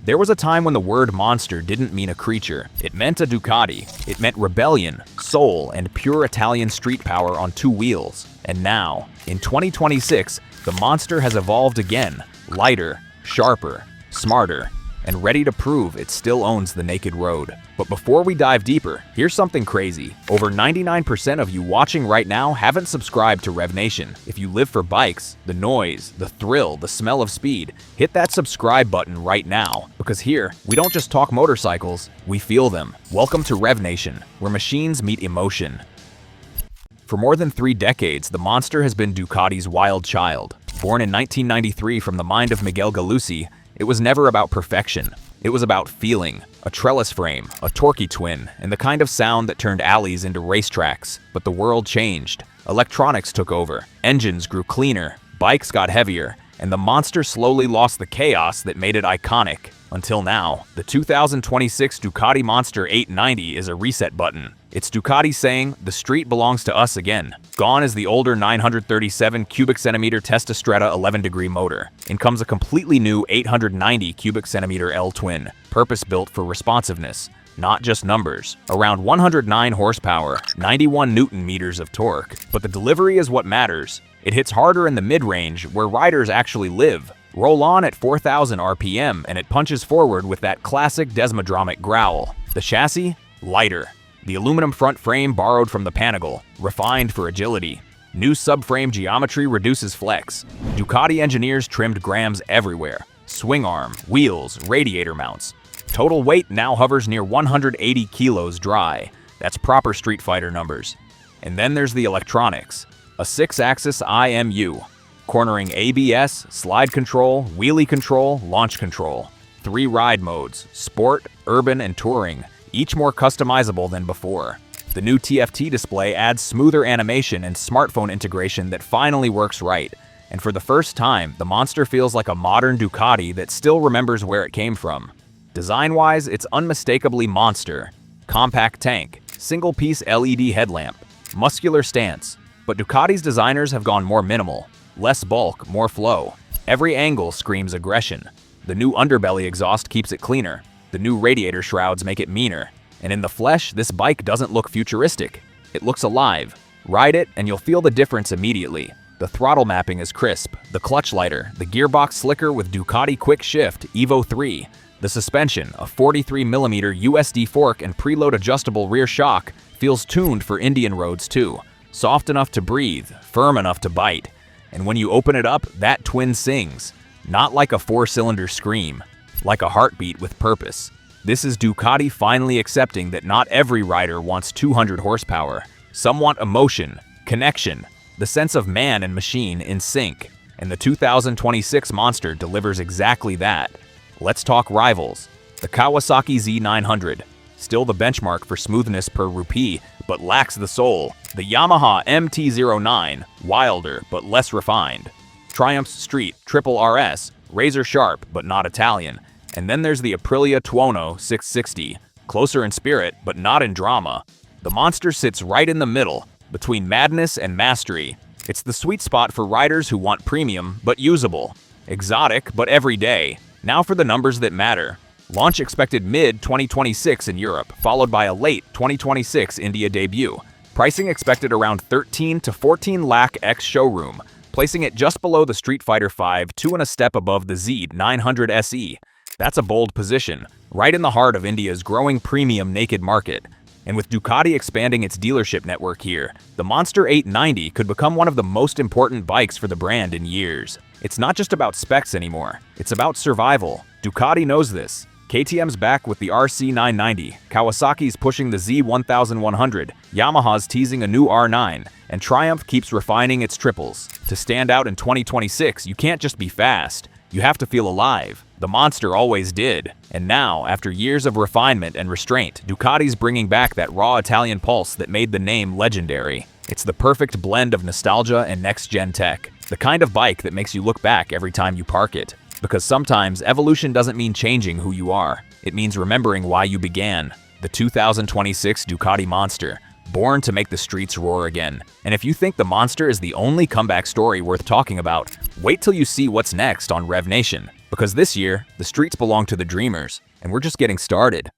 There was a time when the word monster didn't mean a creature. It meant a Ducati. It meant rebellion, soul, and pure Italian street power on two wheels. And now, in 2026, the Monster has evolved again, lighter, sharper, smarter, and ready to prove it still owns the naked road. But before we dive deeper, here's something crazy. Over 99% of you watching right now haven't subscribed to RevNation. If you live for bikes, the noise, the thrill, the smell of speed, hit that subscribe button right now. Because here, we don't just talk motorcycles, we feel them. Welcome to RevNation, where machines meet emotion. For more than 3 decades, the Monster has been Ducati's wild child. Born in 1993 from the mind of Miguel Galusi, it was never about perfection. It was about feeling, a trellis frame, a torquey twin, and the kind of sound that turned alleys into racetracks. But the world changed. Electronics took over, engines grew cleaner, bikes got heavier, and the Monster slowly lost the chaos that made it iconic. Until now, the 2026 Ducati Monster 890 is a reset button. It's Ducati saying, the street belongs to us again. Gone is the older 937 cubic centimeter Testastretta 11-degree motor. In comes a completely new 890 cubic centimeter L-twin, purpose-built for responsiveness, not just numbers. Around 109 horsepower, 91 newton meters of torque. But the delivery is what matters. It hits harder in the mid-range, where riders actually live. Roll on at 4,000 RPM, and it punches forward with that classic desmodromic growl. The chassis? Lighter. The aluminum front frame borrowed from the Panigale, refined for agility. New subframe geometry reduces flex. Ducati engineers trimmed grams everywhere. Swing arm, wheels, radiator mounts. Total weight now hovers near 180 kilos dry. That's proper Street Fighter numbers. And then there's the electronics. A 6-axis IMU. Cornering ABS, slide control, wheelie control, launch control. 3 ride modes, sport, urban, and touring, each more customizable than before. The new TFT display adds smoother animation and smartphone integration that finally works right. And for the first time, the Monster feels like a modern Ducati that still remembers where it came from. Design-wise, it's unmistakably Monster. Compact tank, single-piece LED headlamp, muscular stance. But Ducati's designers have gone more minimal. Less bulk, more flow. Every angle screams aggression. The new underbelly exhaust keeps it cleaner. The new radiator shrouds make it meaner. And in the flesh, this bike doesn't look futuristic. It looks alive. Ride it, and you'll feel the difference immediately. The throttle mapping is crisp, the clutch lighter, the gearbox slicker with Ducati Quick Shift Evo 3. The suspension, a 43mm USD fork and preload adjustable rear shock, feels tuned for Indian roads too. Soft enough to breathe, firm enough to bite. And when you open it up, that twin sings. Not like a 4-cylinder scream, like a heartbeat with purpose. This is Ducati finally accepting that not every rider wants 200 horsepower. Some want emotion, connection, the sense of man and machine in sync. And the 2026 Monster delivers exactly that. Let's talk rivals. The Kawasaki Z900, still the benchmark for smoothness per rupee, but lacks the soul. The Yamaha MT-09, wilder but less refined. Triumph's Street Triple RS, razor sharp but not Italian. And then there's the Aprilia Tuono 660, closer in spirit but not in drama. The Monster sits right in the middle, between madness and mastery. It's the sweet spot for riders who want premium but usable, exotic but everyday. Now for the numbers that matter. Launch expected mid-2026 in Europe, followed by a late 2026 India debut. Pricing expected around 13 to 14 lakh ex-showroom, placing it just below the Street Fighter V, 2 and a step above the Z900 SE. That's a bold position, right in the heart of India's growing premium naked market. And with Ducati expanding its dealership network here, the Monster 890 could become one of the most important bikes for the brand in years. It's not just about specs anymore, it's about survival. Ducati knows this. KTM's back with the RC990, Kawasaki's pushing the Z1100, Yamaha's teasing a new R9, and Triumph keeps refining its triples. To stand out in 2026, you can't just be fast, you have to feel alive. The Monster always did. And now, after years of refinement and restraint, Ducati's bringing back that raw Italian pulse that made the name legendary. It's the perfect blend of nostalgia and next-gen tech. The kind of bike that makes you look back every time you park it. Because sometimes evolution doesn't mean changing who you are. It means remembering why you began. The 2026 Ducati Monster, born to make the streets roar again. And if you think the Monster is the only comeback story worth talking about, wait till you see what's next on RevNation. Because this year, the streets belong to the dreamers, and we're just getting started.